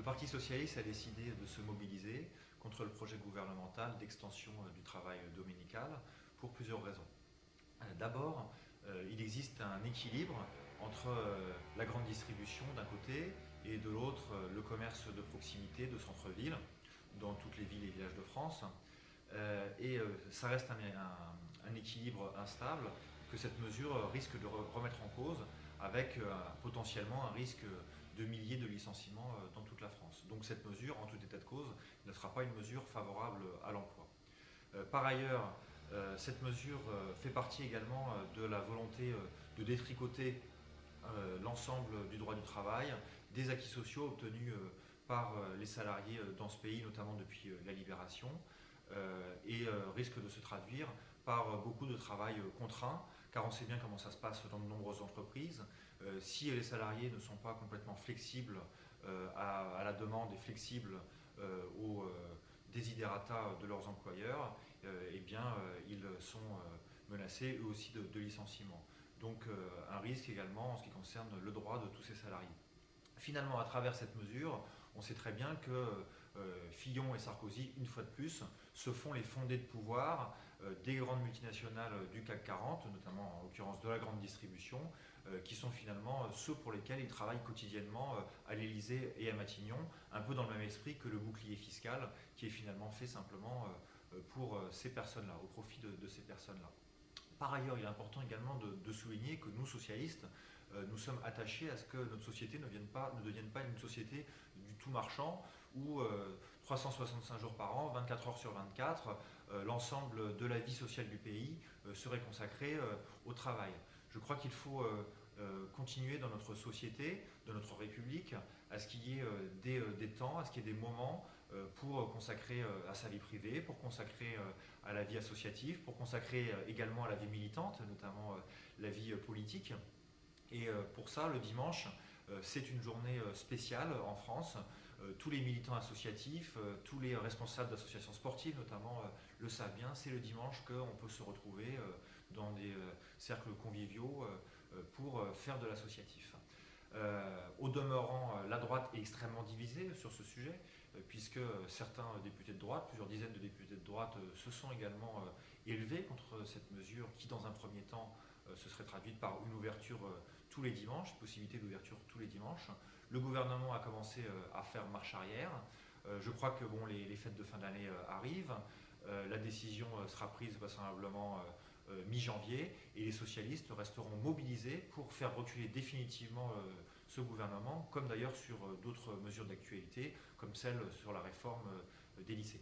Parti socialiste a décidé de se mobiliser contre le projet gouvernemental d'extension du travail dominical pour plusieurs raisons. D'abord, il existe un équilibre entre la grande distribution d'un côté et de l'autre le commerce de proximité de centre-ville dans toutes les villes et villages de France. Ça reste un équilibre instable que cette mesure risque de remettre en cause avec potentiellement un risque de milliers de licenciements dans toute la France. Donc cette mesure, en tout état de cause, ne sera pas une mesure favorable à l'emploi. Par ailleurs, cette mesure fait partie également de la volonté de détricoter l'ensemble du droit du travail, des acquis sociaux obtenus par les salariés dans ce pays, notamment depuis la libération, et risque de se traduire par beaucoup de travail contraint, car on sait bien comment ça se passe dans de nombreuses entreprises. Si les salariés ne sont pas complètement flexibles à la demande et flexibles aux desiderata de leurs employeurs, eh bien, ils sont menacés eux aussi de licenciement. Donc un risque également en ce qui concerne le droit de tous ces salariés. Finalement, à travers cette mesure, on sait très bien que Fillon et Sarkozy, une fois de plus, se font les fondés de pouvoir des grandes multinationales du CAC 40, notamment en l'occurrence de la grande distribution, qui sont finalement ceux pour lesquels ils travaillent quotidiennement à l'Élysée et à Matignon, un peu dans le même esprit que le bouclier fiscal, qui est finalement fait simplement pour ces personnes-là, au profit de ces personnes-là. Par ailleurs, il est important également de souligner que nous, socialistes, nous sommes attachés à ce que notre société ne devienne pas une société du tout marchand où 365 jours par an, 24 heures sur 24, l'ensemble de la vie sociale du pays serait consacré au travail. Je crois qu'il faut continuer dans notre société, dans notre République, à ce qu'il y ait des temps, à ce qu'il y ait des moments pour consacrer à sa vie privée, pour consacrer à la vie associative, pour consacrer également à la vie militante, notamment la vie politique. Et pour ça, le dimanche, c'est une journée spéciale en France. Tous les militants associatifs, tous les responsables d'associations sportives notamment le savent bien, c'est le dimanche qu'on peut se retrouver dans des cercles conviviaux pour faire de l'associatif. Au demeurant, la droite est extrêmement divisée sur ce sujet, puisque certains députés de droite, plusieurs dizaines de députés de droite, se sont également élevés contre cette mesure qui, dans un premier temps, se serait traduite par une ouverture tous les dimanches, possibilité d'ouverture tous les dimanches. Le gouvernement a commencé à faire marche arrière. Je crois que bon, les fêtes de fin d'année arrivent. La décision sera prise vraisemblablement mi-janvier et les socialistes resteront mobilisés pour faire reculer définitivement ce gouvernement, comme d'ailleurs sur d'autres mesures d'actualité, comme celle sur la réforme des lycées.